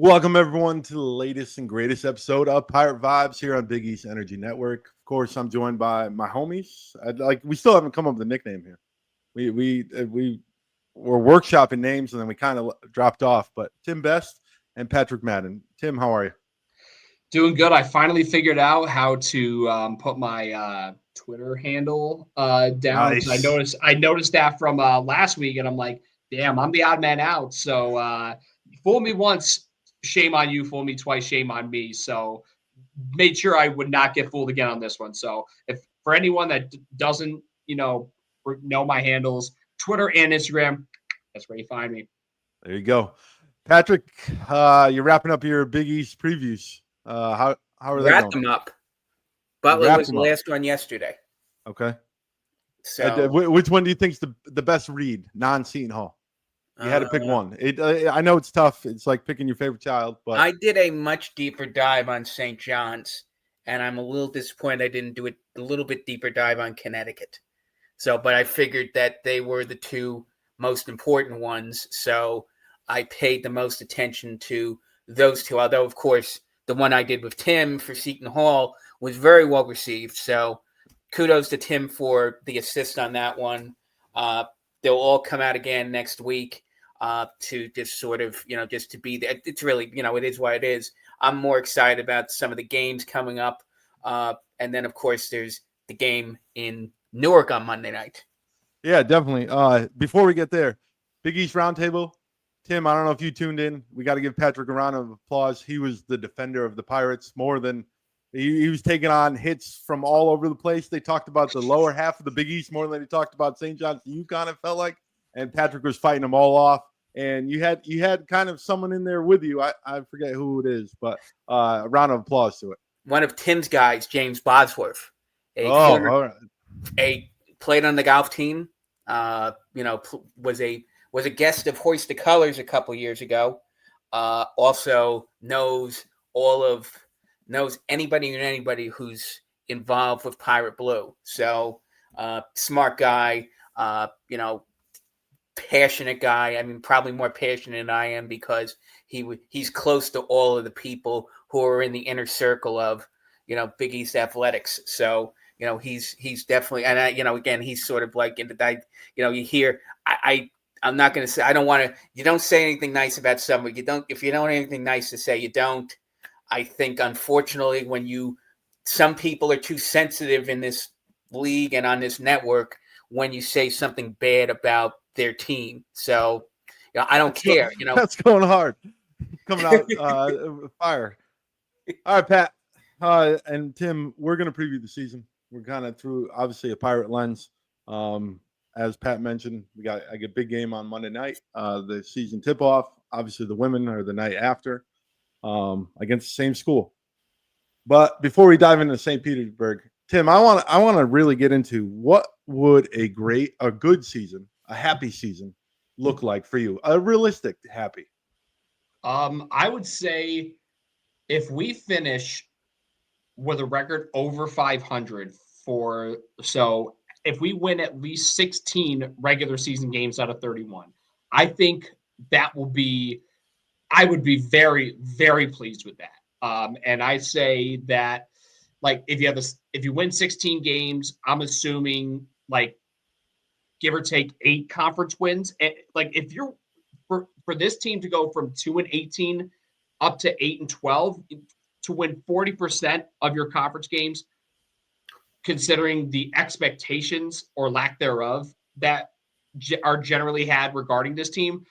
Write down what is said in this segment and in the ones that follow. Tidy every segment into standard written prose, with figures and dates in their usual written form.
Welcome, everyone, to the latest and greatest episode of Pirate Vibes here on Big East Energy Network. Of course, I'm joined by my homies. We still haven't come up with a nickname here. We were workshopping names, and then we kind of dropped off. But Tim Best and Patrick Madden. Tim, how are you? Doing good. I finally figured out how to put my Twitter handle down. Nice. I noticed that from last week, and I'm like, damn, I'm the odd man out. So fool me once, shame on you. Fool me twice, shame on me. So made sure I would not get fooled again on this one. So if for anyone that doesn't, know my handles, Twitter and Instagram, that's where you find me. There you go. Patrick, you're wrapping up your Big East previews. How are they Wrap going? them up. Butler was the last one yesterday. Okay. So which one do you think's the best read, non-Seton Hall? You had to pick one. I know it's tough. It's like picking your favorite child. But I did a much deeper dive on St. John's, and I'm a little disappointed I didn't do a little bit deeper dive on Connecticut. But I figured that they were the two most important ones, so I paid the most attention to those two. Although, of course, the one I did with Tim for Seton Hall was very well received. So kudos to Tim for the assist on that one. They'll all come out again next week. To just sort of, just to be there. It's really, it is what it is. I'm more excited about some of the games coming up. And then, of course, there's the game in Newark on Monday night. Yeah, definitely. Before we get there, Big East Roundtable. Tim, I don't know if you tuned in. We got to give Patrick a round of applause. He was the defender of the Pirates more than he was taking on hits from all over the place. They talked about the lower half of the Big East more than they talked about St. John's and UConn, it felt like. And Patrick was fighting them all off. And you had kind of someone in there with you. I forget who it is, but a round of applause to it. One of Tim's guys, James Bosworth, all right. Played on the golf team. Was a guest of Hoist the Colors a couple years ago. Also knows anybody who's involved with Pirate Blue. So smart guy. Passionate guy. I mean, probably more passionate than I am because he's close to all of the people who are in the inner circle of, Big East athletics. So, he's definitely, and again, he's sort of like into that, you hear, I'm not going to say, I don't want to, you don't say anything nice about somebody. If you don't have anything nice to say, you don't. I think, unfortunately, some people are too sensitive in this league and on this network when you say something bad about their team. So, I don't care. That's going hard. Coming out fire. All right, Pat and Tim, we're going to preview the season. We're kind of through, obviously, a Pirate lens. As Pat mentioned, we got a big game on Monday night. The season tip-off. Obviously, the women are the night after against the same school. But before we dive into St. Petersburg, Tim, I want to really get into what would a good season, a happy season, look like for you? A realistic happy. I would say if we finish with a record over 500 if we win at least 16 regular season games out of 31, I think I would be very, very pleased with that. And I say that, like, if you win 16 games, I'm assuming, like, give or take 8 conference wins. And, like, if you're for this team to go from 2-18 up to 8-12 to win 40% of your conference games, considering the expectations or lack thereof that are generally had regarding this team,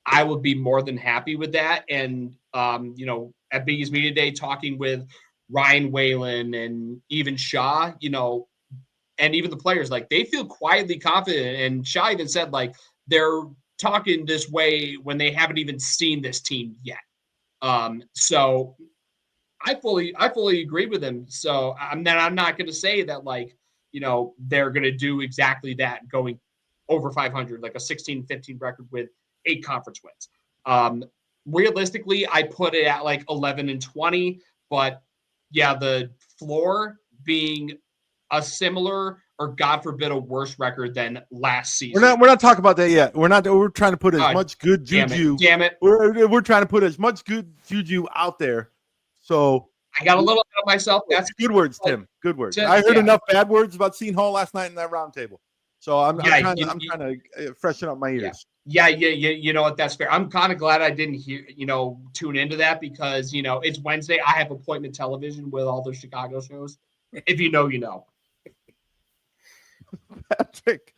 I would be more than happy with that. And, at Big East Media Day, talking with Ryan Whalen and even Shaw, and even the players, like, they feel quietly confident. And Shaw even said, like, they're talking this way when they haven't even seen this team yet. So I fully agree with him. So I'm not going to say that, like, they're going to do exactly that, going over 500, like a 16-15 record with 8 conference wins. Realistically, I put it at like 11-20, but yeah, the floor being a similar or God forbid a worse record than last season. We're not talking about that yet. We're trying to put as much good juju. Damn it. We're trying to put as much good juju out there. So I got a little ahead of myself. That's good words, Tim. Good words. I heard enough bad words about Seton Hall last night in that round table. So I'm trying to freshen up my ears. Yeah. You know what? That's fair. I'm kind of glad I didn't tune into that because, it's Wednesday. I have appointment television with all the Chicago shows. If you know, you know. Patrick,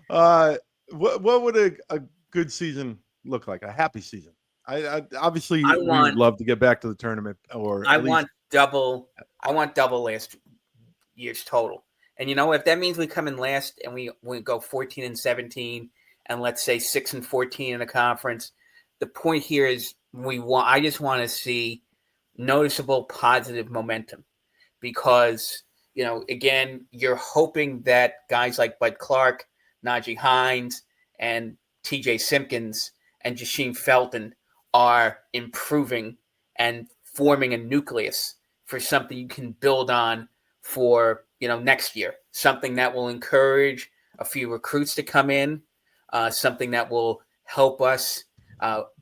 what would a good season look like? A happy season? I obviously we would love to get back to the tournament, or I want double last year's total. And if that means we come in last and we go 14-17 and let's say 6-14 in the conference, the point here is I just want to see noticeable positive momentum because again, you're hoping that guys like Bud Clark, Najee Hines, and TJ Simpkins and Jasheem Felton are improving and forming a nucleus for something you can build on for next year, something that will encourage a few recruits to come in, something that will help us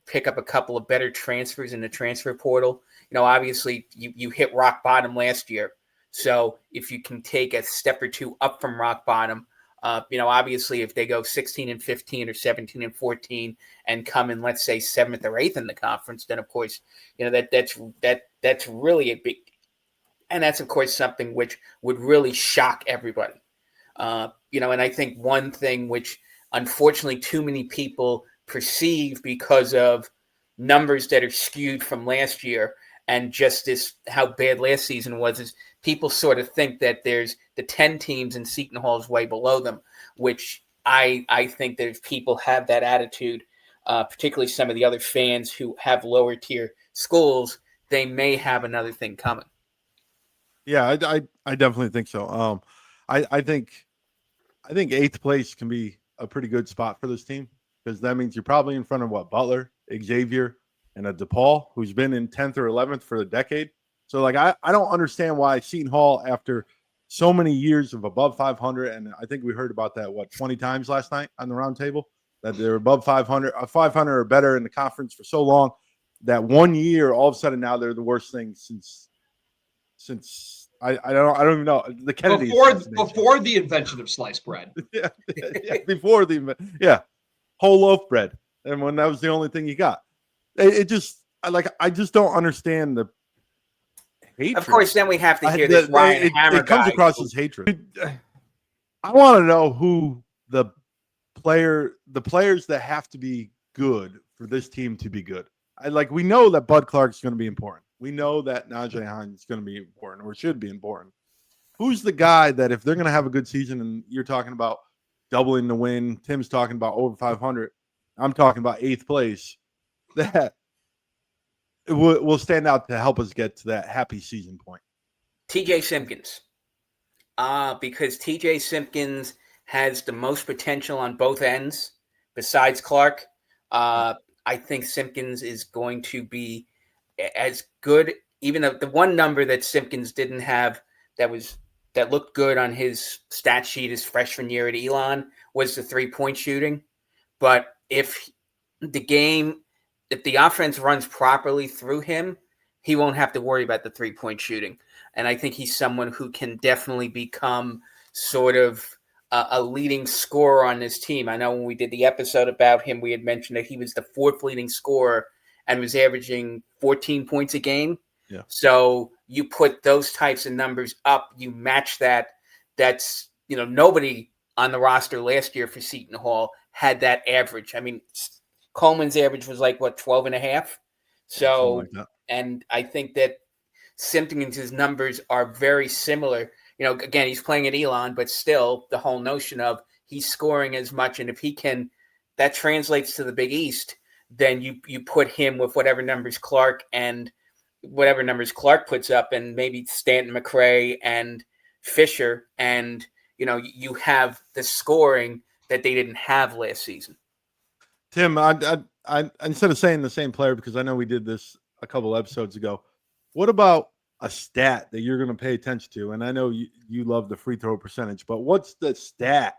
pick up a couple of better transfers in the transfer portal. Obviously you hit rock bottom last year. So if you can take a step or two up from rock bottom, obviously if they go 16-15 or 17-14 and come in, let's say 7th or 8th in the conference, then of course, that's really a big, and that's of course something which would really shock everybody. And I think one thing which unfortunately too many people perceive because of numbers that are skewed from last year and just how bad last season was is people sort of think that there's the 10 teams and Seton Hall is way below them, which I think that if people have that attitude, particularly some of the other fans who have lower tier schools, they may have another thing coming. Yeah, I definitely think so. I think 8th place can be a pretty good spot for this team because that means you're probably in front of Butler, Xavier, and a DePaul who's been in 10th or 11th for a decade. So I don't understand why Seton Hall, after so many years of above 500, and I think we heard about that 20 times last night on the round table, that they're above 500, 500 or better in the conference for so long, that 1 year all of a sudden now they're the worst thing since I don't even know the Kennedy before the invention of sliced bread. Before whole loaf bread, and when that was the only thing you got, I just don't understand the hatred. Of course, then we have to hear this Ryan Hammer it comes guy across as hatred. I want to know who the players that have to be good for this team to be good. We know that Bud Clark is going to be important. We know that Najee Hines is going to be important or should be important. Who's the guy that if they're going to have a good season, and you're talking about doubling the win, Tim's talking about over 500, I'm talking about 8th place, that will stand out to help us get to that happy season point? TJ Simpkins. Because TJ Simpkins has the most potential on both ends besides Clark. I think Simpkins is going to be as good, even the one number that Simpkins didn't have that looked good on his stat sheet his freshman year at Elon was the 3-point shooting. But if the offense runs properly through him, he won't have to worry about the 3-point shooting. And I think he's someone who can definitely become sort of a leading scorer on this team. I know when we did the episode about him, we had mentioned that he was the 4th leading scorer and was averaging 14 points a game. Yeah. So you put those types of numbers up, you match that. That's, nobody on the roster last year for Seton Hall had that average. I mean, Coleman's average was 12 and a half. So, and I think that Simpkins' numbers are very similar. Again, he's playing at Elon, but still the whole notion of he's scoring as much. And if he can, that translates to the Big East, then you put him with whatever numbers Clark puts up, and maybe Stanton McRae and Fisher, and you have the scoring that they didn't have last season. Tim, I instead of saying the same player, because I know we did this a couple episodes ago, what about a stat that you're going to pay attention to, and I know you love the free throw percentage, but what's the stat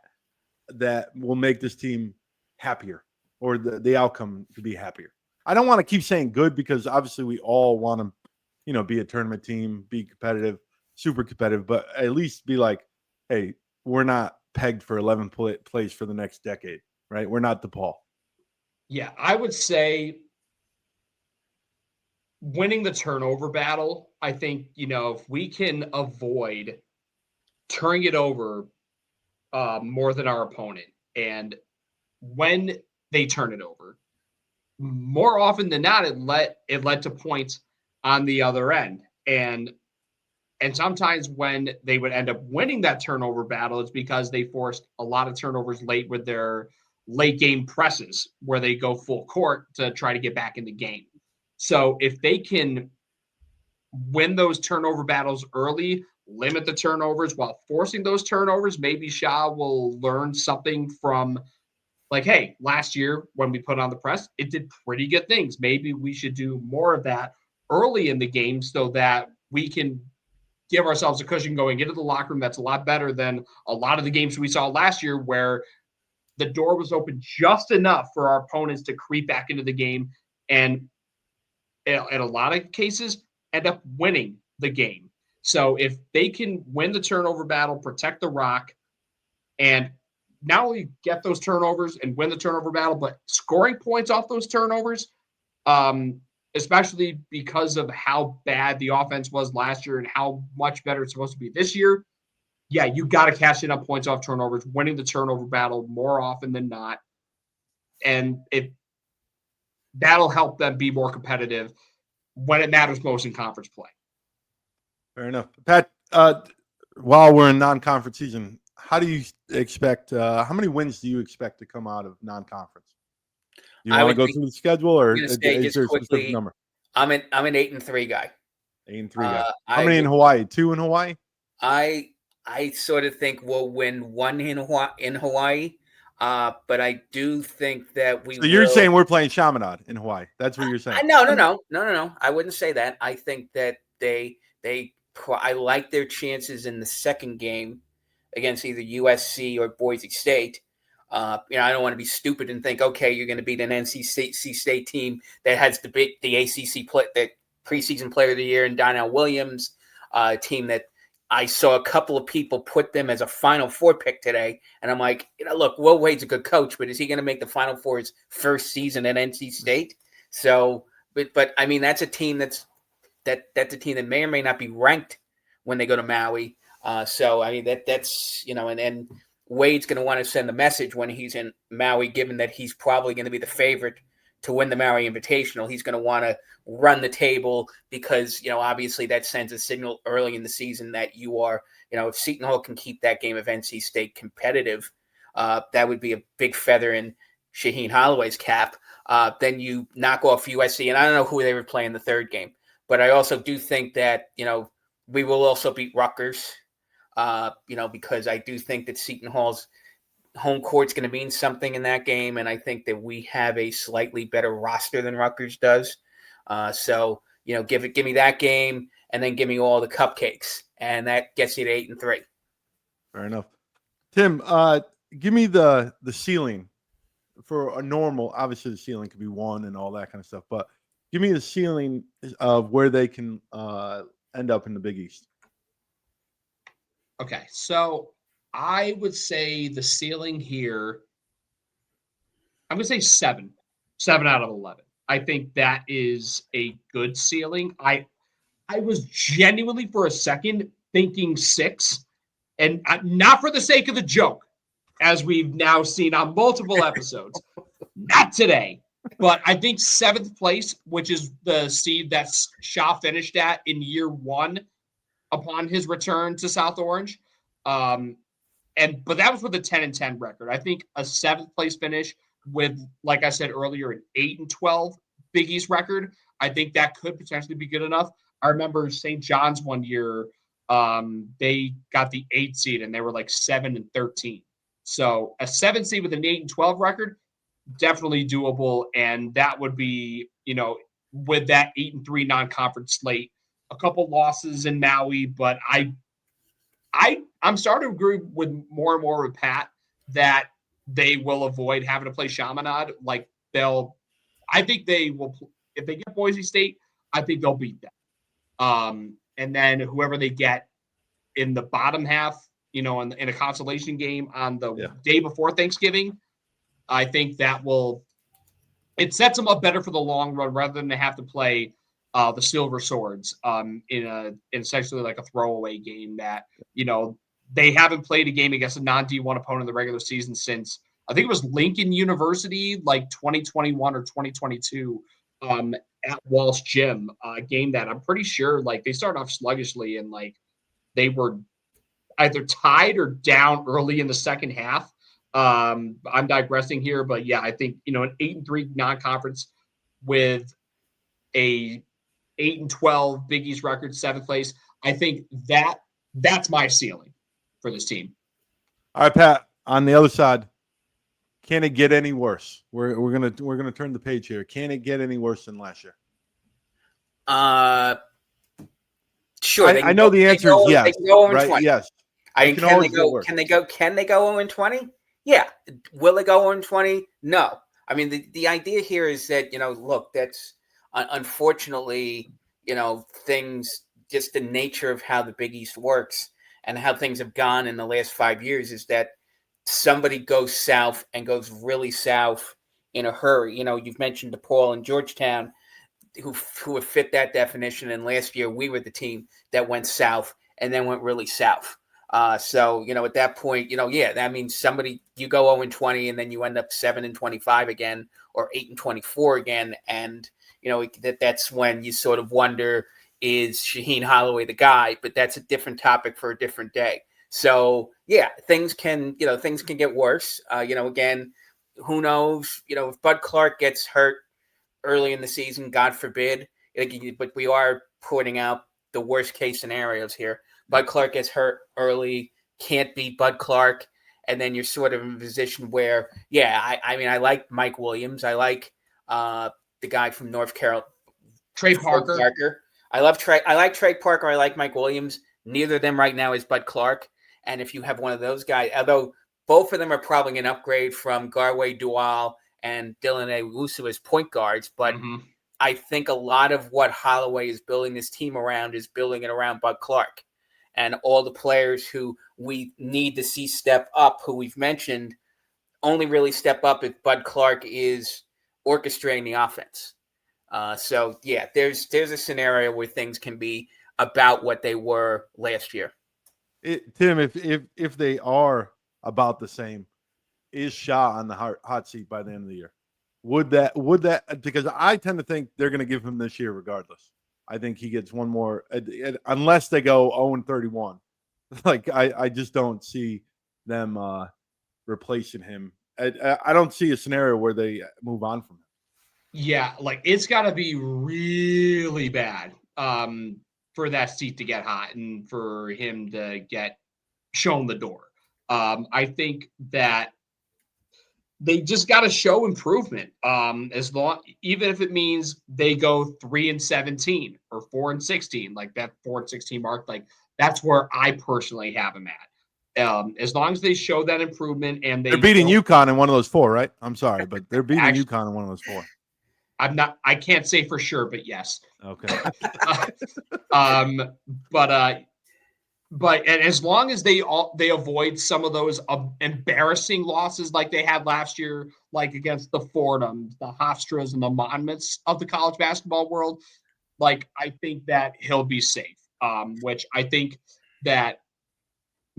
that will make this team happier or the outcome to be happier? I don't want to keep saying good because obviously we all want to, be a tournament team, be competitive, super competitive, but at least be like, hey, we're not pegged for 11th place for the next decade, right? We're not DePaul. Yeah, I would say winning the turnover battle. I think, if we can avoid turning it over more than our opponent, and when they turn it over, more often than not, it led to points on the other end. And sometimes when they would end up winning that turnover battle, it's because they forced a lot of turnovers late with their late game presses where they go full court to try to get back in the game. So if they can win those turnover battles early, limit the turnovers while forcing those turnovers, maybe Shah will learn something from, like, hey, last year when we put on the press, it did pretty good things. Maybe we should do more of that early in the game so that we can give ourselves a cushion going into the locker room. That's a lot better than a lot of the games we saw last year where the door was open just enough for our opponents to creep back into the game and in a lot of cases end up winning the game. So if they can win the turnover battle, protect the rock, and not only get those turnovers and win the turnover battle, but scoring points off those turnovers, especially because of how bad the offense was last year and how much better it's supposed to be this year. Yeah, you got to cash in on points off turnovers, winning the turnover battle more often than not. And that'll help them be more competitive when it matters most in conference play. Fair enough. Pat, while we're in non-conference season, how do you expect, how many wins do you expect to come out of non-conference? Do you want to go through the schedule or is there a specific number? I'm an 8-3 guy. 8-3 guy. How many in Hawaii? 2 in Hawaii? I sort of think we'll win 1 in Hawaii. But I do think that we. So you're saying we're playing Chaminade in Hawaii? That's what you're saying? No. I wouldn't say that. I think that I like their chances in the second game against either USC or Boise State. I don't want to be stupid and think, okay, you're going to beat an NC State team that has the ACC the preseason player of the year and Donnell Williams, a team that I saw a couple of people put them as a Final Four pick today. And I'm like, look, Will Wade's a good coach, but is he going to make the Final Four his first season at NC State? So, but I mean, that's a team that's a team that may or may not be ranked when they go to Maui. So, I mean, that's, and Wade's going to want to send the message when he's in Maui, given that he's probably going to be the favorite to win the Maui Invitational. He's going to want to run the table because, obviously that sends a signal early in the season that you are, if Seton Hall can keep that game of NC State competitive, that would be a big feather in Shaheen Holloway's cap. Then you knock off USC, and I don't know who they were playing the third game, but I also do think that, we will also beat Rutgers, because I do think that Seton Hall's home court's going to mean something in that game, and I think that we have a slightly better roster than Rutgers does. So, give me that game, and then give me all the cupcakes, and that gets you to 8-3. Fair enough. Tim, give me the ceiling for a normal. Obviously, the ceiling could be 1 and all that kind of stuff, but give me the ceiling of where they can end up in the Big East. Okay, so I would say the ceiling here, I'm going to say 7 out of 11. I think that is a good ceiling. I was genuinely for a second thinking 6, and not for the sake of the joke, as we've now seen on multiple episodes. Not today, but I think 7th place, which is the seed that Shah finished at in year 1 upon his return to South Orange. But that was with a 10-10 record. I think a 7th place finish with, like I said earlier, an 8-12 Big East record, I think that could potentially be good enough. I remember St. John's one year, they got the 8th seed and they were like 7-13. So a 7th seed with an 8-12 record, definitely doable. And that would be, with that 8-3 non-conference slate a couple losses in Maui, but I'm starting to agree with more and more with Pat that they will avoid having to play Chaminade. Like I think they will, if they get Boise State, I think they'll beat them. And then whoever they get in the bottom half, in a consolation game on the day before Thanksgiving, I think it sets them up better for the long run rather than to have to play the Silver Swords in essentially like a throwaway game that, they haven't played a game against a non-D1 opponent in the regular season since, I think it was Lincoln University, like 2021 or 2022 at Walsh Gym, a game that I'm pretty sure like they started off sluggishly and like they were either tied or down early in the second half. I'm digressing here, but yeah, I think, an 8-3 non-conference with a 8-12 Big East record, 7th place. I think that's my ceiling for this team. All right, Pat, on the other side, can it get any worse? We're gonna turn the page here. Can it get any worse than last year? Sure. I know the answer is yes. They can go 0-20. Right? Yes. Can they go 0-20? Yeah. Will they go 0-20? No. I mean, the idea here is that, look, that's unfortunately, things, just the nature of how the Big East works and how things have gone in the last 5 years is that somebody goes south and goes really south in a hurry. You've mentioned DePaul and Georgetown who have fit that definition. And last year we were the team that went south and then went really south. So, at that point, that means you go 0-20 and then you end up 7-25 again or 8-24 again. And, that's when you sort of wonder, is Shaheen Holloway the guy? But that's a different topic for a different day. So, yeah, things can get worse. Again, who knows, if Bud Clark gets hurt early in the season, God forbid, but we are pointing out the worst case scenarios here. Bud Clark gets hurt early, can't beat Bud Clark, and then you're sort of in a position where, I like Mike Williams. I like the guy from North Carolina, Trey Parker. I like Trey Parker. I like Mike Williams. Neither of them right now is Bud Clark. And if you have one of those guys, although both of them are probably an upgrade from Garway Dual and Dylan Ewusu as point guards, but I think a lot of what Holloway is building this team around is building it around Bud Clark. And all the players who we need to see step up, who we've mentioned, only really step up if Bud Clark is orchestrating the offense. So, yeah, there's a scenario where things can be about what they were last year. Tim, if they are about the same, is Shah on the hot seat by the end of the year? Would that because I tend to think they're going to give him this year regardless. I think he gets one more unless they go 0-31. Like I just don't see them replacing him. I don't see a scenario where they move on from him. Yeah, like it's got to be really bad for that seat to get hot and for him to get shown the door. I think that they just got to show improvement. Even if it means they go 3-17 or 4-16, like that 4-16 mark, like that's where I personally have them at. As long as they show that improvement and they're beating UConn in one of those four, right? I'm sorry, but they're beating UConn in one of those four. I can't say for sure, but yes. Okay. But as long as they avoid some of those embarrassing losses like they had last year, like against the Fordhams, the Hofstras, and the Monmouths of the college basketball world, like I think that he'll be safe. Which I think that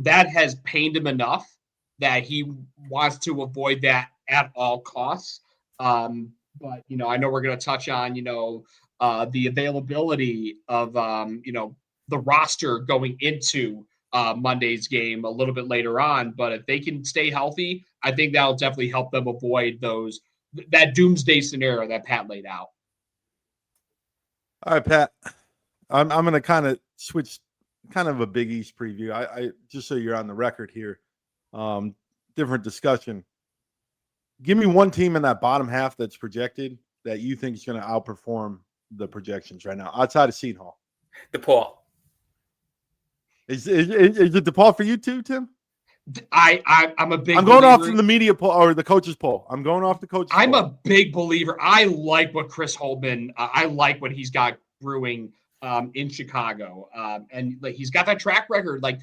has pained him enough that he wants to avoid that at all costs. But I know we're going to touch on the availability of the roster going into Monday's game a little bit later on. But if they can stay healthy, I think that'll definitely help them avoid that doomsday scenario that Pat laid out. All right, Pat. I'm going to kind of switch, kind of a Big East preview. I just so you're on the record here, different discussion. Give me one team in that bottom half that's projected that you think is going to outperform the projections right now outside of Seton Hall. DePaul. Is it DePaul for you too, Tim? I'm a big. I'm going believer. off from the media poll or the coaches poll. I'm going off the coaches. I'm poll. a big believer. I like what Chris Holtmann. I like what he's got brewing in Chicago, and like he's got that track record. Like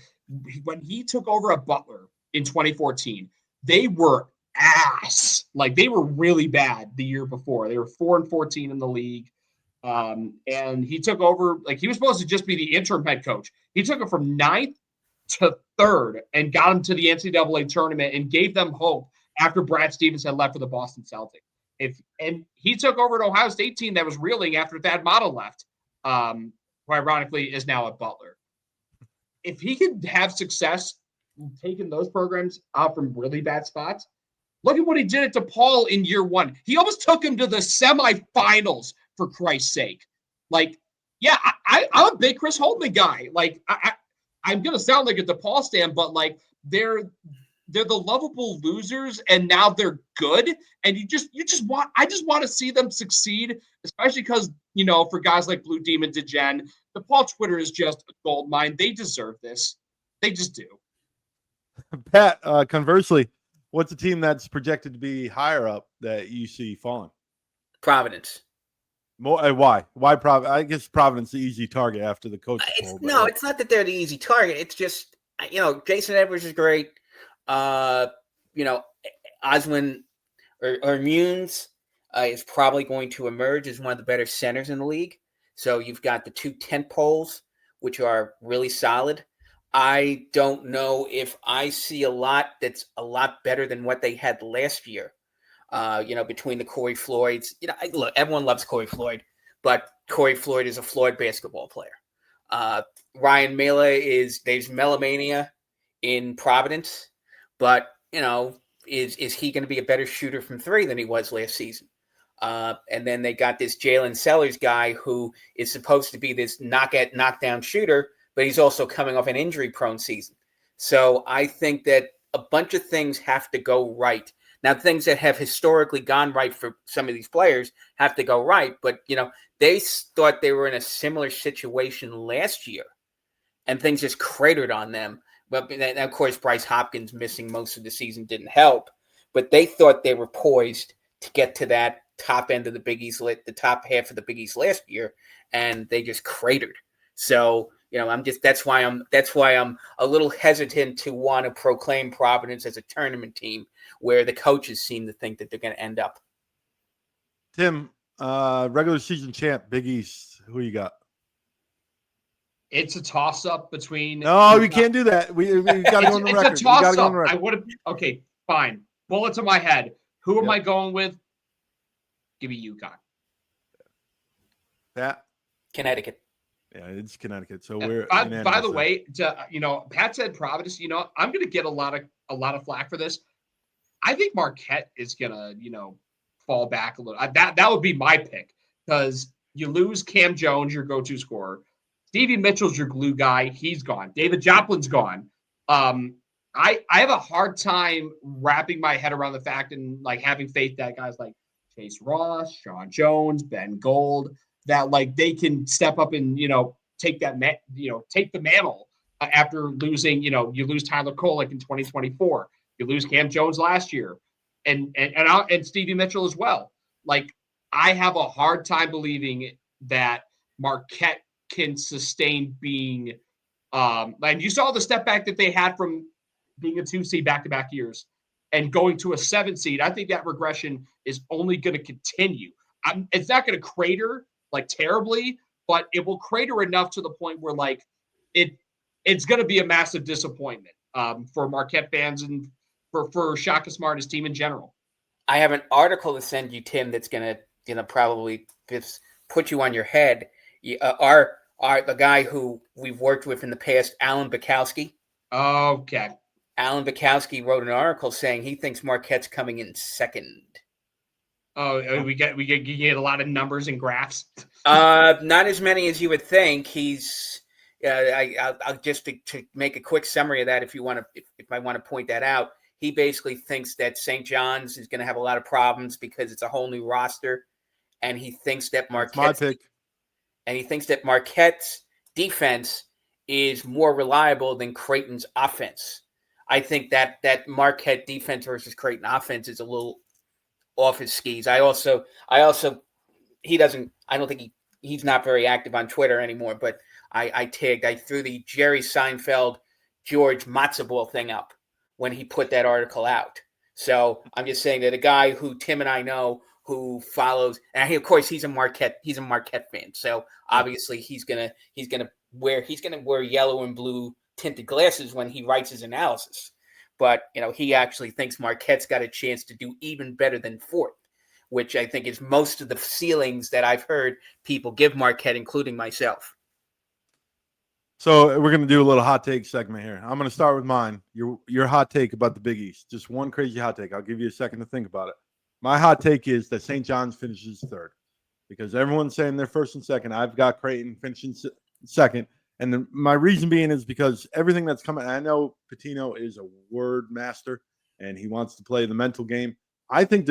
when he took over at Butler in 2014, they were ass. Like they were really bad the year before. They were 4-14 in the league. And he took over, like he was supposed to just be the interim head coach. He took it from 9th to 3rd and got them to the NCAA tournament and gave them hope after Brad Stevens had left for the Boston Celtics. And he took over an Ohio State team that was reeling after Thad Matta left, who ironically is now at Butler. If he could have success taking those programs out from really bad spots, look at what he did at DePaul in year 1. He almost took him to the semifinals, for Christ's sake. Like, yeah, I'm a big Chris Holtmann guy. Like, I'm going to sound like a DePaul stan, but like they're the lovable losers and now they're good. And I just want to see them succeed, especially because, you know, for guys like Blue Demon DeGen, DePaul Twitter is just a gold mine. They deserve this. They just do. Pat, conversely, what's a team that's projected to be higher up that you see falling? Providence. Why? Why Providence? I guess Providence the easy target after the coach. No, it's not that they're the easy target. It's just, you know, Jason Edwards is great. You know, Oswin or Munes is probably going to emerge as one of the better centers in the league. So you've got the 2 tent poles, which are really solid. I don't know if I see a lot that's a lot better than what they had last year. You know, between the Corey Floyds, you know, look, everyone loves Corey Floyd, but Corey Floyd is a flawed basketball player. Ryan Mela there's melomania in Providence, but you know, is he going to be a better shooter from 3 than he was last season? And then they got this Jalen Sellers guy who is supposed to be this knockdown shooter, but he's also coming off an injury-prone season. So I think that a bunch of things have to go right. Now, things that have historically gone right for some of these players have to go right. But, you know, they thought they were in a similar situation last year, and things just cratered on them. But, and of course, Bryce Hopkins missing most of the season didn't help. But they thought they were poised to get to that top end of the Big East, the top half of the Big East last year, and they just cratered. So, you know, that's why I'm a little hesitant to want to proclaim Providence as a tournament team where the coaches seem to think that they're going to end up. Tim, regular season champ, Big East. Who you got? It's a toss-up between. No, we can't do that. We got to go on the record. It's a toss-up. I would have. Okay, fine. Bullets in my head. Who am I going with? Give me UConn. Pat. Connecticut. Yeah, it's Connecticut. So we're. By the way, you know, Pat said Providence. You know, I'm going to get a lot of flack for this. I think Marquette is going to, you know, fall back a little. That would be my pick because you lose Cam Jones, your go-to scorer. Stevie Mitchell's your glue guy. He's gone. David Joplin's gone. I have a hard time wrapping my head around the fact and like having faith that guys like Chase Ross, Sean Jones, Ben Gold, that like they can step up and, you know, take the mantle after losing, you know, you lose Tyler Kolek in 2024. You lose Cam Jones last year and Stevie Mitchell as well. Like I have a hard time believing that Marquette can sustain being and you saw the step back that they had from being a 2 seed back-to-back years and going to a 7 seed. I think that regression is only going to continue. It's not going to crater like terribly, but it will crater enough to the point where like it's going to be a massive disappointment for Marquette fans and for Shaka Smart's team in general. I have an article to send you, Tim, that's going to probably just put you on your head. The guy who we've worked with in the past, Alan Bukowski. Okay. Alan Bukowski wrote an article saying he thinks Marquette's coming in second. Oh, we get a lot of numbers and graphs. Not as many as you would think. He's I'll just to make a quick summary of that. If I want to point that out, he basically thinks that St. John's is going to have a lot of problems because it's a whole new roster, and he thinks that Marquette's defense is more reliable than Creighton's offense. I think that Marquette defense versus Creighton offense is a little off his skis. I also he doesn't. I don't think he's not very active on Twitter anymore. But I threw the Jerry Seinfeld George matzo ball thing up when he put that article out. So I'm just saying that a guy who Tim and I know who follows, and of course he's a Marquette fan. So obviously he's gonna wear yellow and blue tinted glasses when he writes his analysis. But he actually thinks Marquette's got a chance to do even better than fourth, which I think is most of the ceilings that I've heard people give Marquette, including myself. So we're going to do a little hot take segment here. I'm going to start with mine. Your hot take about the Big East. Just one crazy hot take. I'll give you a second to think about it. My hot take is that St. John's finishes third because everyone's saying they're first and second. I've got Creighton finishing second. And my reason being is because everything that's coming, I know Pitino is a word master and he wants to play the mental game. I think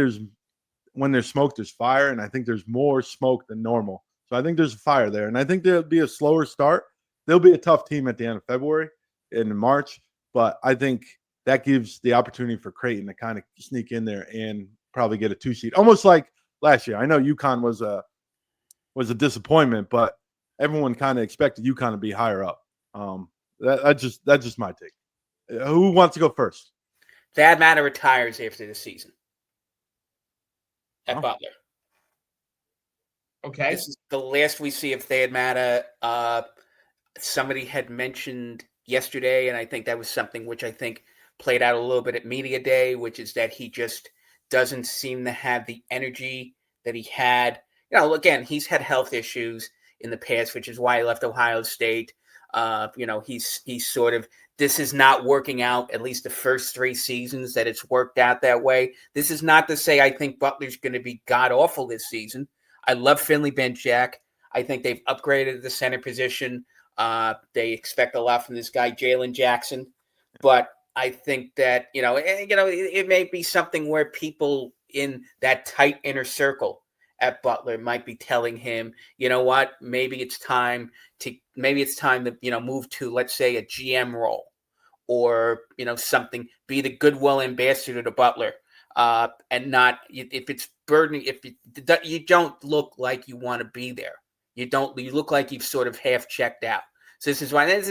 when there's smoke, there's fire. And I think there's more smoke than normal. So I think there's a fire there. And I think there'll be a slower start. They'll be a tough team at the end of February and in March, but I think that gives the opportunity for Creighton to kind of sneak in there and probably get a 2 seed, almost like last year. I know UConn was a disappointment, but everyone kind of expected UConn to be higher up. That's just my take. Who wants to go first? Thad Matta retires after the season at Butler. Okay, this is the last we see of Thad Matta. Somebody had mentioned yesterday, and I think that was something which I think played out a little bit at Media Day, which is that he just doesn't seem to have the energy that he had. Again, he's had health issues in the past, which is why he left Ohio State. He's sort of, this is not working out, at least the first 3 seasons that it's worked out that way. This is not to say I think Butler's going to be god-awful this season. I love Finley Benjack. I think they've upgraded the center position. They expect a lot from this guy, Jalen Jackson. But I think that, it may be something where people in that tight inner circle at Butler might be telling him, you know what, maybe it's time to move to, let's say, a GM role or, something, be the goodwill ambassador to Butler. And not, if it's burdening, if you don't look like you want to be there. You look like you've sort of half checked out. So this is why this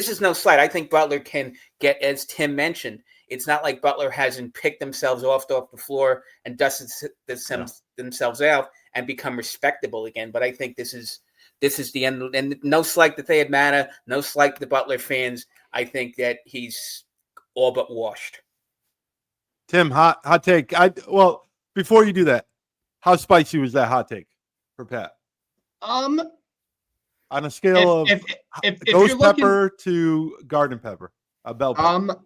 is no slight. I think Butler can get, as Tim mentioned, it's not like Butler hasn't picked themselves off the floor and dusted themselves out and become respectable again. But I think this is the end. And no slight that they had Matta, no slight to the Butler fans. I think that he's all but washed. Tim, hot take. Before you do that, how spicy was that hot take for Pat? On a scale of ghost pepper to garden pepper, a bell pepper.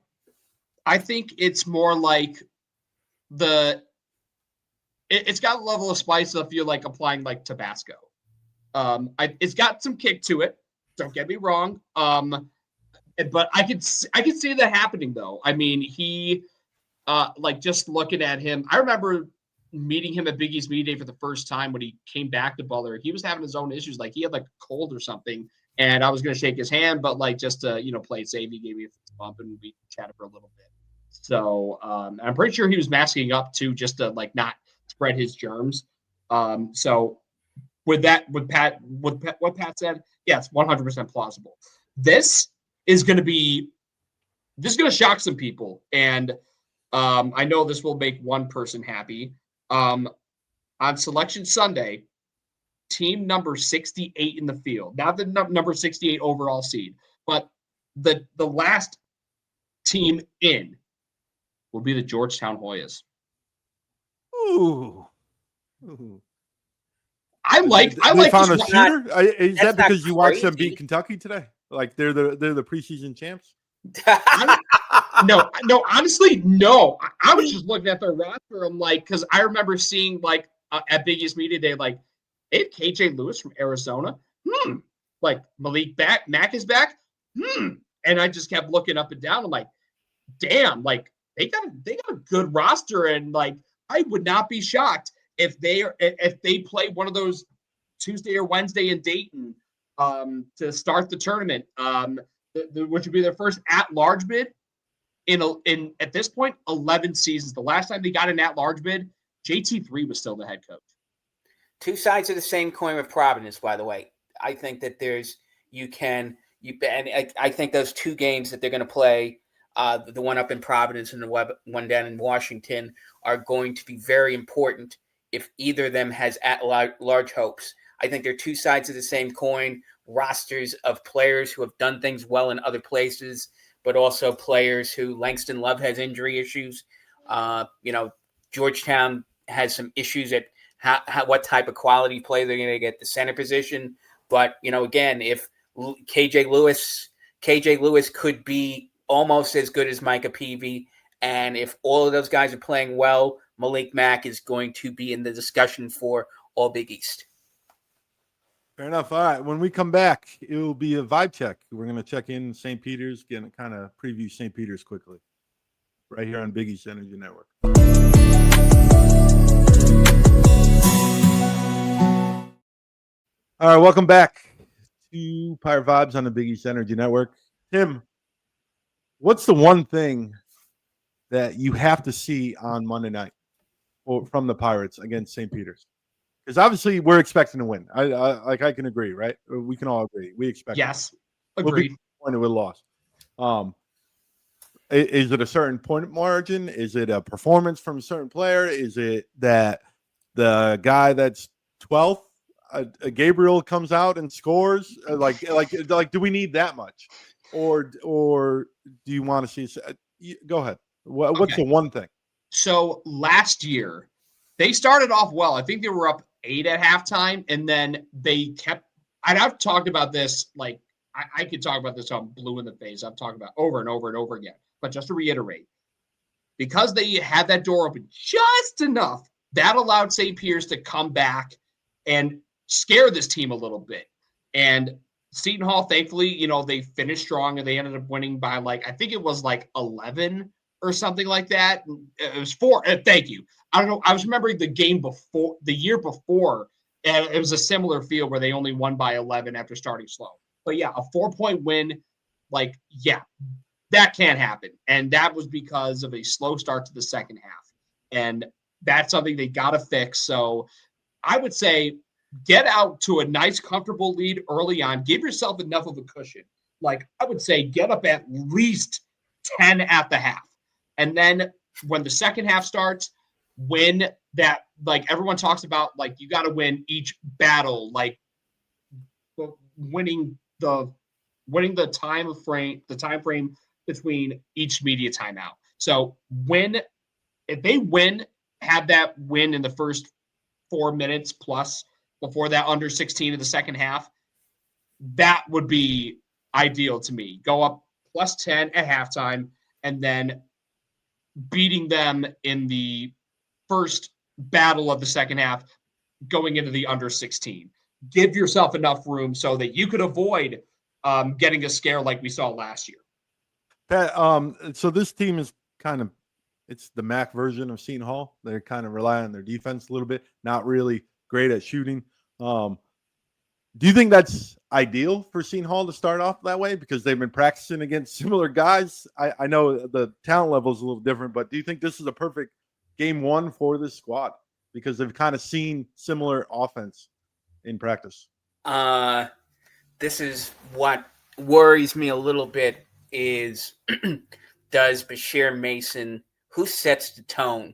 I think it's more like it's got a level of spice if you're like applying like Tabasco. It's got some kick to it. Don't get me wrong. But I could see that happening though. I mean, he just looking at him, I remember meeting him at Big East Media Day for the first time when he came back to Butler. He was having his own issues. Like he had like a cold or something. And I was going to shake his hand, but like just to, play it safe, he gave me a bump and we chatted for a little bit. So I'm pretty sure he was masking up too, just to like not spread his germs. So with what Pat said, yes, 100% plausible. This is going to shock some people. And I know this will make one person happy. On Selection Sunday, team number 68 in the field, not the number 68 overall seed, but the last team in will be the Georgetown Hoyas. Ooh. I like found a shooter. Is that because crazy. You watched them beat Kentucky today? Like they're the preseason champs? No, honestly, no. I was just looking at their roster. I'm like, because I remember seeing like at Big East Media Day, like, they have KJ Lewis from Arizona. Like Malik Mack is back. And I just kept looking up and down. I'm like, damn, like they got a good roster, and like I would not be shocked if they play one of those Tuesday or Wednesday in Dayton to start the tournament, which would be their first at-large bid in at this point 11 seasons. The last time they got an at-large bid, JT3 was still the head coach. Two sides of the same coin with Providence, by the way. I think that I think those two games that they're going to play, the one up in Providence and the one down in Washington, are going to be very important if either of them has at-large hopes. I think they're two sides of the same coin, rosters of players who have done things well in other places, but also players who Langston Love has injury issues. Georgetown has some issues at what type of quality play they're going to get the center position. But, again, if KJ Lewis could be almost as good as Micah Peavy, and if all of those guys are playing well, Malik Mack is going to be in the discussion for All Big East. Fair enough. All right. When we come back, it will be a vibe check. We're going to check in St. Peter's, kind of preview St. Peter's quickly, right here on Big East Energy Network. All right, welcome back to Pirate Vibes on the Big East Energy Network. Tim, what's the one thing that you have to see on Monday night from the Pirates against St. Peter's? Because obviously we're expecting to win. I can agree, right? We can all agree. We expect. Yes, agreed. We'll be disappointed with loss. Is it a certain point margin? Is it a performance from a certain player? Is it that the guy that's 12th, Gabriel, comes out and scores? Like, do we need that much, or do you want to see? Go ahead. What's the one thing? So last year, they started off well. I think they were up 8 at halftime, and then they kept. I've talked about this. Like I could talk about this on Blue in the Face. I've talked about over and over and over again. But just to reiterate, because they had that door open just enough, that allowed St. Peter's to come back and scare this team a little bit. And Seton Hall, thankfully, they finished strong and they ended up winning by I think it was 11 or something like that. It was 4. Thank you. I don't know. I was remembering the year before, and it was a similar field where they only won by 11 after starting slow. But yeah, a 4-point win, that can't happen. And that was because of a slow start to the second half. And that's something they got to fix. So I would say get out to a nice, comfortable lead early on. Give yourself enough of a cushion. I would say get up at least 10 at the half. And then when the second half starts, win that, everyone talks about, you got to win each battle, winning the time frame between each media timeout. So if they have that win in the first 4 minutes plus before that under 16 of the second half, that would be ideal to me. Go up plus 10 at halftime and then beating them in the first battle of the second half going into the under 16. Give yourself enough room so that you could avoid getting a scare like we saw last year. Pat, so this team is it's the MAC version of Seton Hall. They kind of rely on their defense a little bit, not really great at shooting. Do you think that's ideal for Seton Hall to start off that way because they've been practicing against similar guys? I know the talent level is a little different, but do you think this is a perfect game one for this squad because they've kind of seen similar offense in practice? This is what worries me a little bit is does Bashir Mason, who sets the tone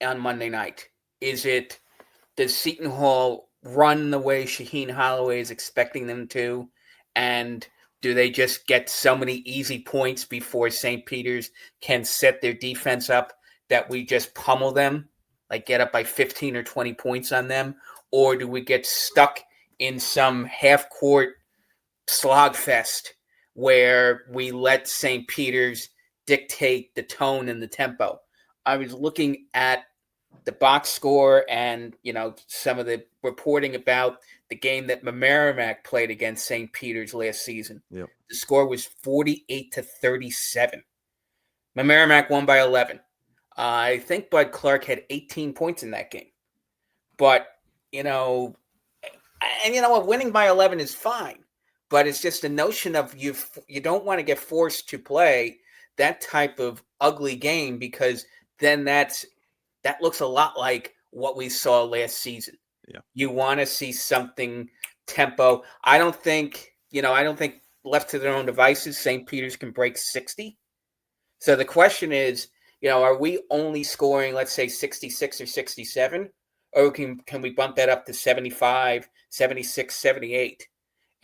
on Monday night? Does Seton Hall run the way Shaheen Holloway is expecting them to? And do they just get so many easy points before St. Peter's can set their defense up that we just pummel them, get up by 15 or 20 points on them? Or do we get stuck in some half-court slogfest where we let St. Peter's dictate the tone and the tempo? I was looking at the box score and, some of the reporting about the game that Merrimack played against St. Peter's last season. Yep. The score was 48-37. Merrimack won by 11. I think Bud Clark had 18 points in that game. But, And you know what? Winning by 11 is fine, but it's just a notion of you don't want to get forced to play that type of ugly game, because then that looks a lot like what we saw last season. Yeah. You want to see something tempo. I don't think left to their own devices, St. Peter's can break 60. So the question is, are we only scoring, let's say, 66 or 67? Or can we bump that up to 75, 76, 78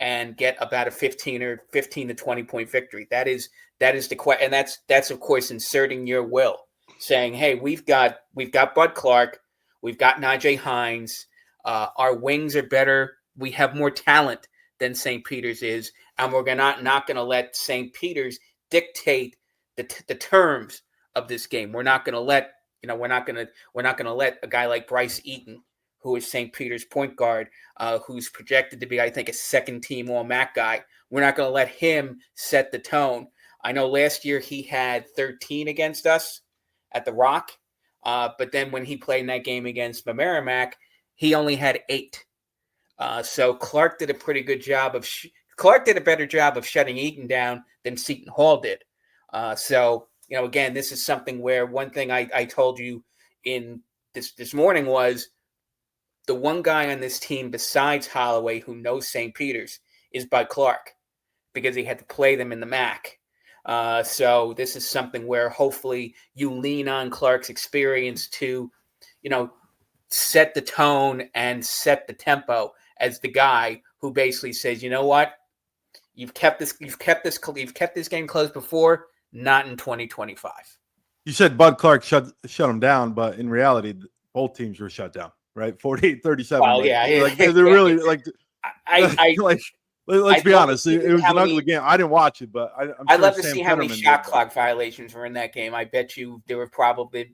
and get about a 15 to 20 point victory? That is the question. And that's of course inserting your will, saying, hey, we've got Bud Clark, we've got Najee Hines, our wings are better, we have more talent than St. Peter's is, and we're not going to let St. Peter's dictate the terms of this game. We're not going to let we're not going to let a guy like Bryce Eaton, who is St. Peter's point guard, who's projected to be, I think, a second-team All-MAC guy. We're not going to let him set the tone. I know last year he had 13 against us at the Rock, but then when he played in that game against Merrimack, he only had 8. So Clark did a pretty good job of Clark did a better job of shutting Eaton down than Seton Hall did. So again, this is something where one thing I told you in this morning was the one guy on this team besides Holloway who knows St. Peter's is Bud Clark, because he had to play them in the MAC. So this is something where hopefully you lean on Clark's experience to, set the tone and set the tempo as the guy who basically says, you know what, you've kept this game close before, not in 2025. You said Bud Clark shut him down, but in reality, both teams were shut down, right? 48-37. Well, yeah. Like they're really like. Let's be honest. It was an ugly game. I didn't watch it, but I'd love to see how many shot clock violations were in that game. I bet you there were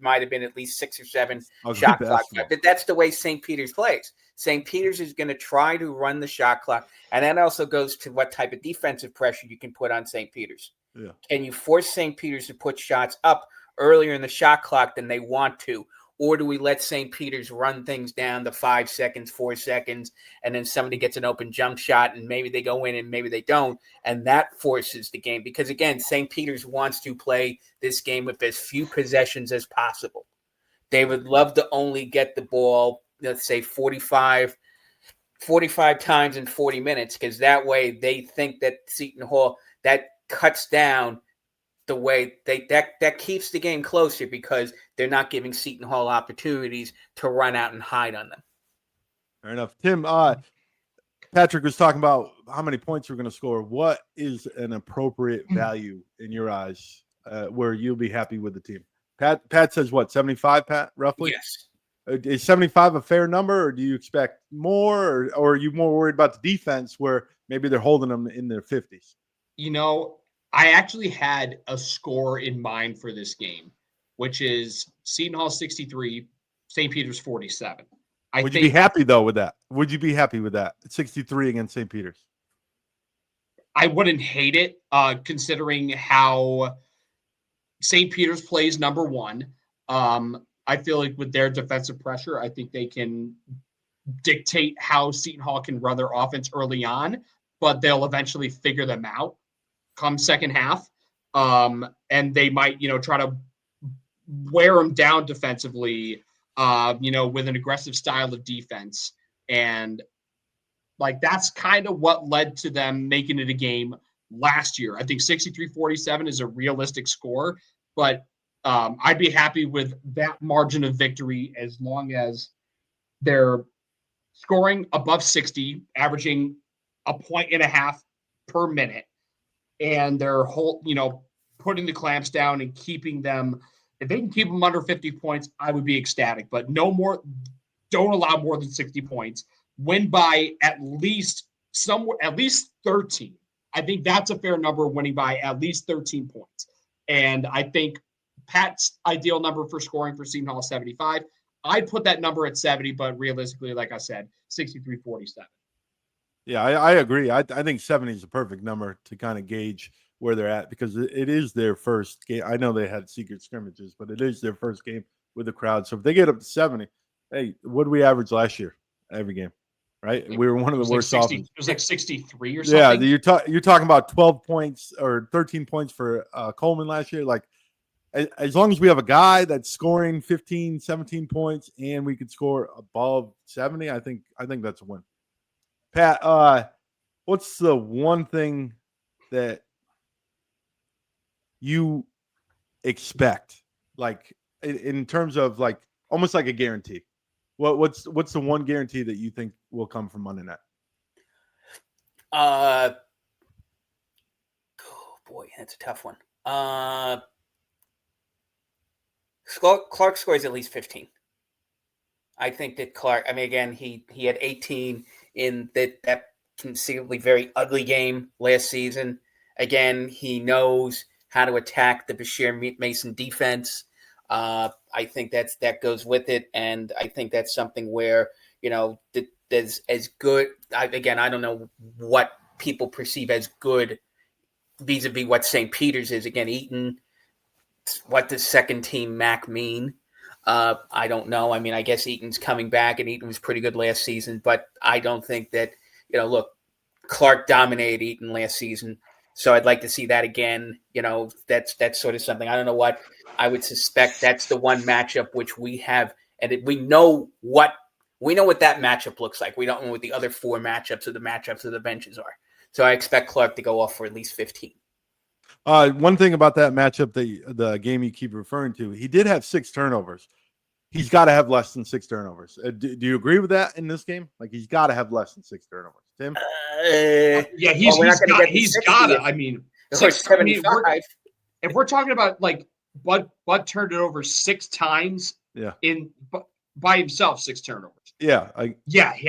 might have been at least 6 or 7 shot clock. But that's the way St. Peter's plays. St. Peter's is going to try to run the shot clock, and that also goes to what type of defensive pressure you can put on St. Peter's. Yeah. Can you force St. Peter's to put shots up earlier in the shot clock than they want to? Or do we let St. Peter's run things down to 5 seconds, 4 seconds, and then somebody gets an open jump shot and maybe they go in and maybe they don't, and that forces the game? Because, again, St. Peter's wants to play this game with as few possessions as possible. They would love to only get the ball, let's say, 45 times in 40 minutes, because that way they think that Seton Hall, that cuts down the way that keeps the game closer, because they're not giving Seton Hall opportunities to run out and hide on them. Fair enough. Tim, Patrick was talking about how many points we're going to score. What is an appropriate value in your eyes where you'll be happy with the team? Pat says what, 75, Pat, roughly? Yes. Is 75 a fair number, or do you expect more, or are you more worried about the defense where maybe they're holding them in their 50s? I actually had a score in mind for this game, which is Seton Hall 63, St. Peter's 47. Would you be happy, though, with that? Would you be happy with that? 63 against St. Peter's? I wouldn't hate it, considering how St. Peter's plays number one. I feel like with their defensive pressure, I think they can dictate how Seton Hall can run their offense early on, but they'll eventually figure them out come second half. And they might, try to wear them down defensively, with an aggressive style of defense. And that's kind of what led to them making it a game last year. I think 63-47 is a realistic score, but I'd be happy with that margin of victory as long as they're scoring above 60, averaging 1.5 per minute. And they're putting the clamps down and keeping them. If they can keep them under 50 points, I would be ecstatic. But no more. Don't allow more than 60 points. Win by at least 13. I think that's a fair number. Winning by at least 13 points. And I think Pat's ideal number for scoring for Seton Hall is 75. I'd put that number at 70, but realistically, like I said, 63-47. Yeah, I agree. I think 70 is a perfect number to kind of gauge where they're at, because it is their first game. I know they had secret scrimmages, but it is their first game with the crowd. So if they get up to 70, hey, what did we average last year every game? right? We were one of the worst offenses. It was like 63 or Yeah, something. you're talking about 12 points or 13 points for Coleman last year. Like, as long as we have a guy that's scoring 15, 17 points and we could score above 70, I think that's a win. Pat, what's the one thing that you expect, like in terms of like almost like a guarantee? What's the one guarantee that you think will come from Monday night? Oh boy, that's a tough one. Clark scores at least 15. I think that Clark, I mean, again, he had 18 in that conceivably very ugly game last season. Again, he knows how to attack the Bashir Mason defense. I think that goes with it, and I think that's something where, you know, there's as good. I don't know what people perceive as good vis-a-vis what St. Peter's is. Again, Eaton, what does second team MAC mean? I don't know. I mean, I guess Eaton's coming back, and Eaton was pretty good last season, but I don't think that, you know, look, Clark dominated Eaton last season, so I'd like to see that again. You know, that's sort of something. I don't know what I would suspect. That's the one matchup which we have, and we know what that matchup looks like. We don't know what the other four matchups of the benches are. So I expect Clark to go off for at least 15. One thing about that matchup, the game you keep referring to, he did have 6 turnovers. He's got to have less than 6 turnovers. Do you agree with that in this game? Like, he's got to have less than 6 turnovers. Tim? Yeah, he's got to. I mean, 75. If we're talking about like Bud turned it over 6 times. Yeah. By himself, 6 turnovers. Yeah.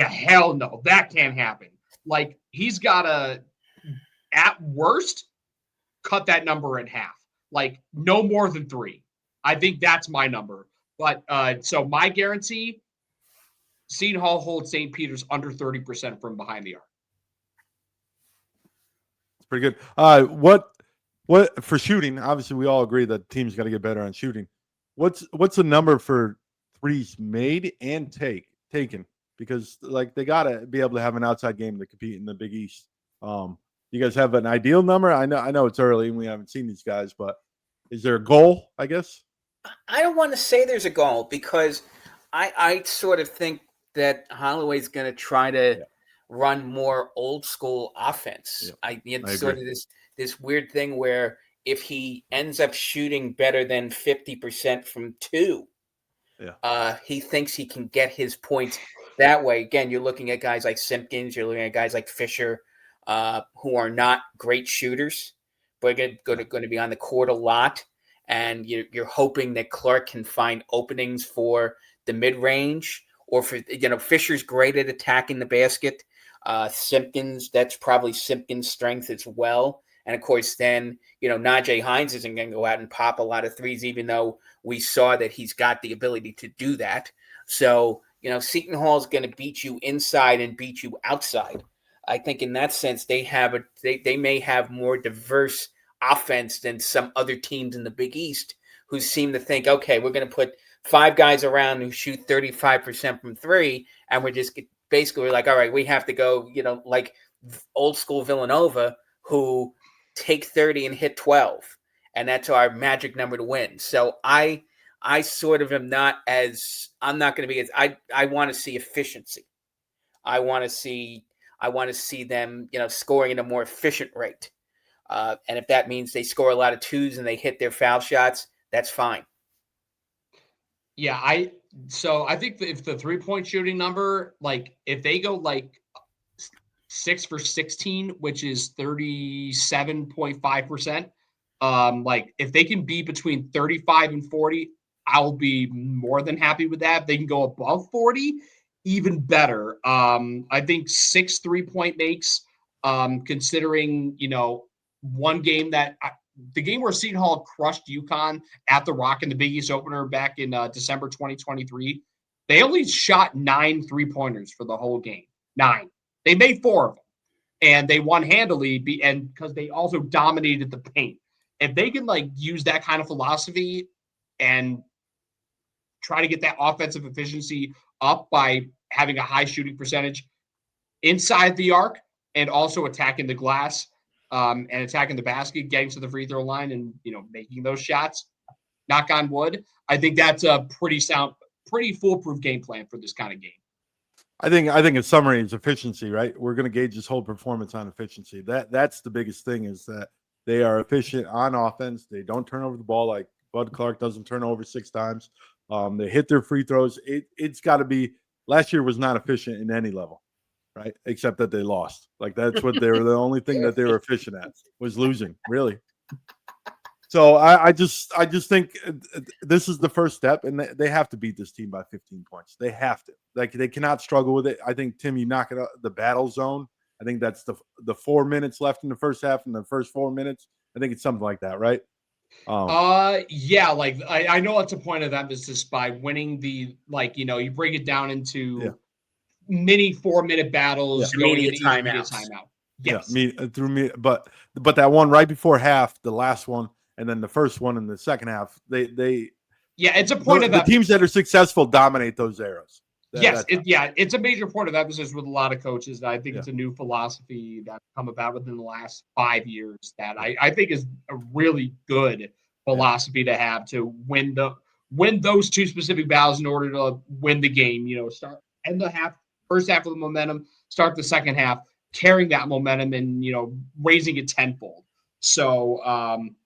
Hell no, that can't happen. Like, he's got to, at worst, cut that number in half. Like, no more than 3. I think that's my number. But so my guarantee, Seton Hall holds St. Peter's under 30% from behind the arc. It's pretty good. What for shooting? Obviously, we all agree that teams got to get better on shooting. What's the number for threes made and taken? Because like they got to be able to have an outside game to compete in the Big East. You guys have an ideal number? I know it's early and we haven't seen these guys, but is there a goal, I guess? I don't want to say there's a goal because I sort of think that Holloway's going to try to run more old school offense. I sort of this weird thing where if he ends up shooting better than 50% from 2, he thinks he can get his points that way. Again, you're looking at guys like Simpkins, you're looking at guys like Fisher, who are not great shooters, but going to be on the court a lot. And you're hoping that Clark can find openings for the mid-range or for, Fisher's great at attacking the basket. Simpkins, that's probably Simpkins' strength as well. And of course, then, Najee Hines isn't going to go out and pop a lot of threes, even though we saw that he's got the ability to do that. So, Seton Hall is going to beat you inside and beat you outside. I think in that sense, they may have more diverse offense than some other teams in the Big East who seem to think, okay, we're going to put 5 guys around who shoot 35% from 3, and we're just basically like, all right, we have to go, like old school Villanova who take 30 and hit 12, and that's our magic number to win. So I sort of am not as – I'm not going to be as – I want to see efficiency. I want to see them, scoring at a more efficient rate. And if that means they score a lot of 2s and they hit their foul shots, that's fine. Yeah, I think if the 3-point shooting number, like if they go like 6 for 16, which is 37.5%, like if they can be between 35 and 40, I'll be more than happy with that. If they can go above 40, even better. I think 6 3-point makes, considering, one game the game where Seton Hall crushed UConn at the Rock in the Big East opener back in December 2023, they only shot 9 3-pointers for the whole game. 9. They made 4 of them, and they won handily because they also dominated the paint. If they can use that kind of philosophy and try to get that offensive efficiency up by having a high shooting percentage, inside the arc and also attacking the glass and attacking the basket, getting to the free throw line and, making those shots, knock on wood. I think that's a pretty foolproof game plan for this kind of game. I think in summary is efficiency, right? We're going to gauge this whole performance on efficiency. That's the biggest thing, is that they are efficient on offense. They don't turn over the ball like Bud Clark doesn't turn over 6 times. They hit their free throws. It's got to be. Last year was not efficient in any level, right? Except that they lost. Like, that's what they were. The only thing that they were efficient at was losing, really. So I just think this is the first step, and they have to beat this team by 15 points. They have to. Like, they cannot struggle with it. I think, Tim, you knock it out the battle zone. I think that's the 4 minutes left in the first half, and the first 4 minutes. I think it's something like that, right? Yeah, like I know it's a point of emphasis by winning the, you break it down into mini 4-minute battles, going into immediate timeout. Yes. But that one right before half, the last one, and then the first one in the second half, it's a point of the teams that are successful dominate those eras. It's a major point of emphasis with a lot of coaches. I think it's a new philosophy that's come about within the last 5 years that I think is a really good philosophy to have, to win those 2 specific battles in order to win the game. End the first half of the momentum, start the second half, carrying that momentum and raising it tenfold. So I'm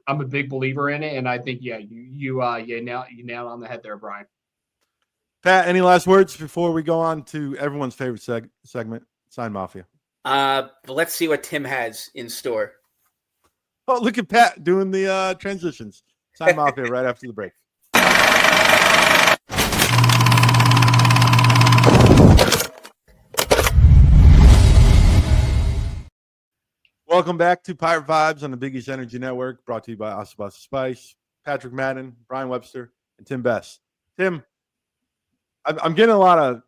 a big believer in it, and I think you nailed on the head there, Brian. Pat, any last words before we go on to everyone's favorite segment, Sign Mafia? Let's see what Tim has in store. Oh, look at Pat doing the transitions. Sign Mafia right after the break. Welcome back to Pirate Vibes on the Big East Energy Network, brought to you by Asabasa Spice, Patrick Madden, Bryan Webster, and Tim Best. Tim, I'm getting a lot of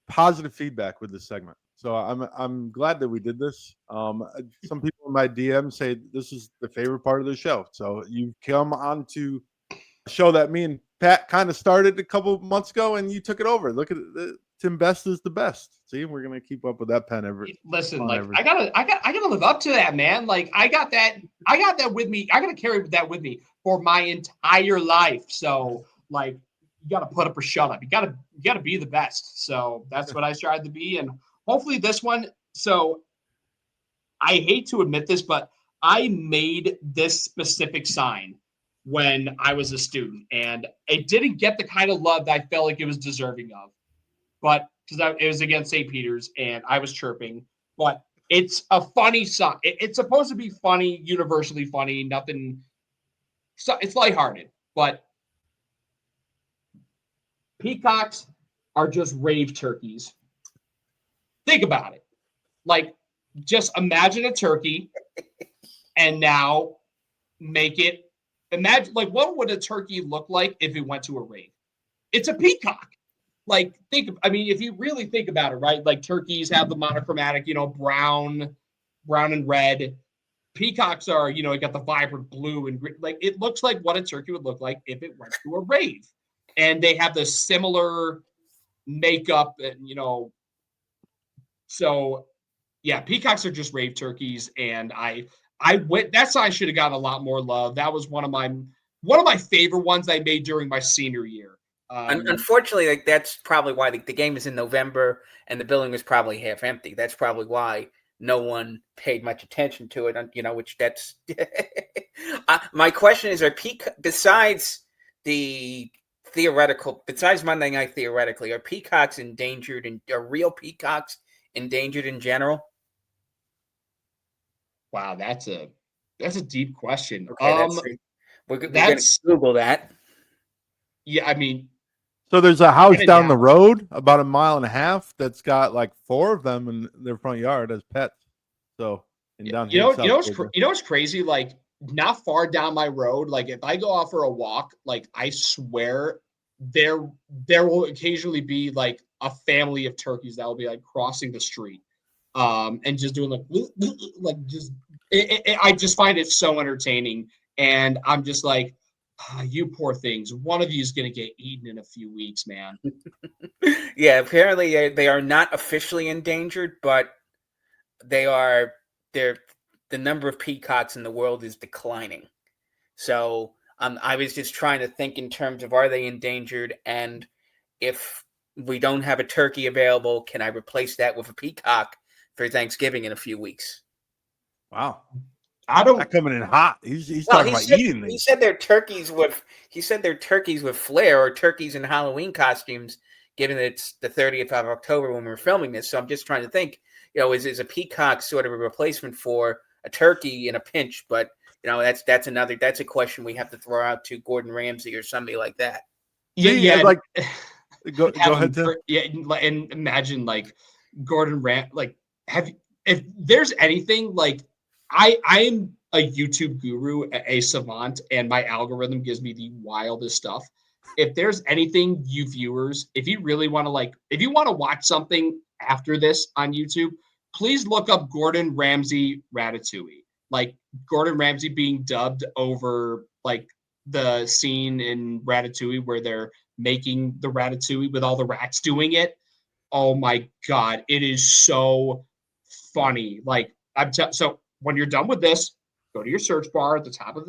positive feedback with this segment, so I'm glad that we did this. Some people in my DM say this is the favorite part of the show. So you've come on to a show that me and Pat kind of started a couple months ago, and you took it over. Look at it. Tim Best is the best. See, we're gonna keep up with that pen every. Listen, I gotta live up to that, man. Like, I got that with me. I gotta carry that with me for my entire life. So, like, you gotta put up or shut up. You gotta be the best. So that's what I strive to be, and hopefully this one. So I hate to admit this, but I made this specific sign when I was a student, and it didn't get the kind of love that I felt like it was deserving of. But because it was against St. Peter's and I was chirping, but it's a funny song. It's supposed to be funny, universally funny, nothing. So it's lighthearted, but peacocks are just rave turkeys. Think about it. Like, just imagine a turkey and now imagine, like, what would a turkey look like if it went to a rave? It's a peacock. Like, if you really think about it, right? Like, turkeys have the monochromatic, brown and red. Peacocks are, you got the vibrant blue and green. Like, it looks like what a turkey would look like if it went to a rave. And they have the similar makeup and, so yeah, peacocks are just rave turkeys. And that sign should have gotten a lot more love. That was one of my favorite ones I made during my senior year. Unfortunately, like, that's probably why the game is in November and the building was probably half empty. That's probably why no one paid much attention to it. Which that's my question is: besides Monday Night theoretically, are peacocks endangered, and are real peacocks endangered in general? Wow, that's a deep question. Okay, we're going to Google that. Yeah, so there's a house down the road about 1.5 miles that's got like 4 of them in their front yard as pets. So, what's crazy? Like, not far down my road, like, if I go out for a walk, like, I swear there will occasionally be like a family of turkeys that will be like crossing the street, and just doing I just find it so entertaining, and I'm just like, You poor things. One of you is going to get eaten in a few weeks, man. Yeah, apparently they are not officially endangered, but they're the number of peacocks in the world is declining. So I was just trying to think in terms of, are they endangered, and if we don't have a turkey available, can I replace that with a peacock for Thanksgiving in a few weeks? Wow. I don't. Not coming in hot. He's talking about eating things. He said they're turkeys with flair, or turkeys in Halloween costumes, given that it's the 30th of October when we're filming this. So I'm just trying to think, is a peacock sort of a replacement for a turkey in a pinch? But that's a question we have to throw out to Gordon Ramsay or somebody like that. Yeah. Like go ahead, Tim. Yeah, and imagine like Gordon if there's anything like I'm a YouTube guru, a savant, and my algorithm gives me the wildest stuff. If there's anything, you viewers, if you really want to if you want to watch something after this on YouTube, please look up Gordon Ramsay Ratatouille. Like Gordon Ramsay being dubbed over like the scene in Ratatouille where they're making the ratatouille with all the rats doing it. Oh my God, it is so funny. Like so when you're done with this, go to your search bar at the top of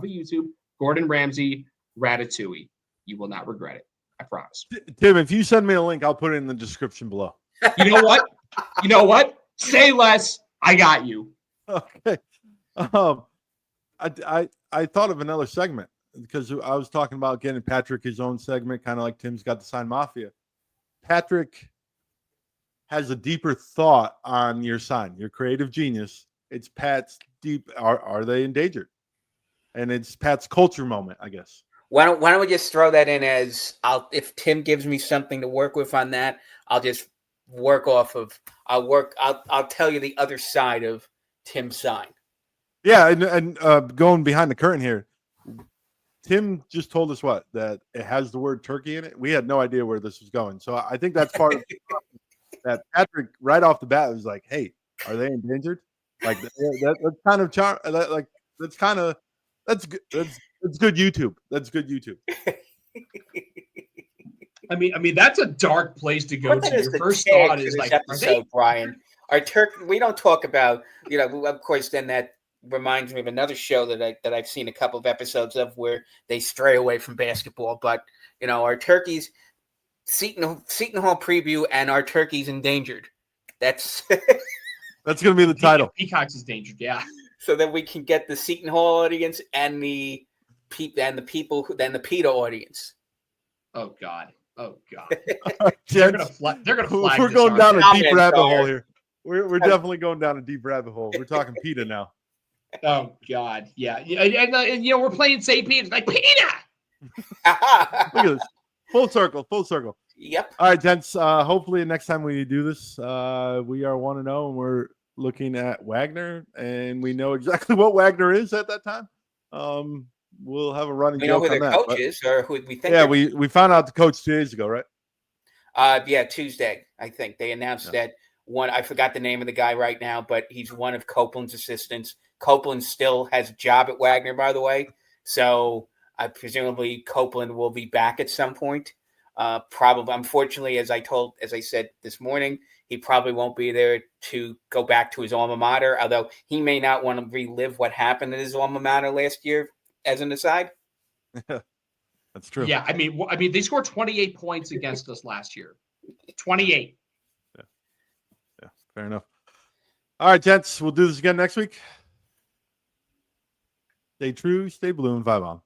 YouTube, Gordon Ramsay Ratatouille. You will not regret it. I promise. Tim, if you send me a link, I'll put it in the description below. You know what? You know what? Say less. I got you. Okay. I thought of another segment because I was talking about getting Patrick his own segment, kind of like Tim's got the Sign Mafia. Patrick has a deeper thought on your sign, your creative genius. It's Pat's deep. Are they endangered? And it's Pat's culture moment, I guess. Why don't we just throw that in as if Tim gives me something to work with on that, I'll just work off of. I'll tell you the other side of Tim's sign. Yeah, and going behind the curtain here, Tim just told us that it has the word turkey in it. We had no idea where this was going, so I think that's part of that. Patrick right off the bat was like, "Hey, are they endangered?" Like that's kind of that's good. That's good YouTube. That's good YouTube. I mean that's a dark place to go to. Your first thought is like, episode, Brian. Our turkey. We don't talk about, of course. Then that reminds me of another show that I've seen a couple of episodes of where they stray away from basketball. But our turkeys, Seton Hall preview, and our turkeys endangered. That's that's going to be the title. Peacocks is endangered, yeah. So that we can get the Seton Hall audience and the PETA audience. Oh God. They're gonna flag. We're going down a deep rabbit hole here. We're definitely going down a deep rabbit hole. We're talking PETA now. Oh God, yeah, and we're playing St. Peter's like PETA. Look at this, full circle. Yep. All right, gents. Hopefully, next time we do this, we are 1-0, and we're looking at Wagner, and we know exactly what Wagner is at that time. We'll have a running joke on that. We know who their coach is, or who we think. Yeah, we found out the coach 2 days ago, right? Yeah, Tuesday. I think they announced that one. I forgot the name of the guy right now, but he's one of Copeland's assistants. Copeland still has a job at Wagner, by the way. So presumably Copeland will be back at some point. Probably, unfortunately, as I said this morning, he probably won't be there to go back to his alma mater. Although he may not want to relive what happened at his alma mater last year. As an aside, that's true. Yeah, I mean, they scored 28 points against us last year. 28. Yeah, fair enough. All right, gents, we'll do this again next week. Stay true, stay blue, and 5 on.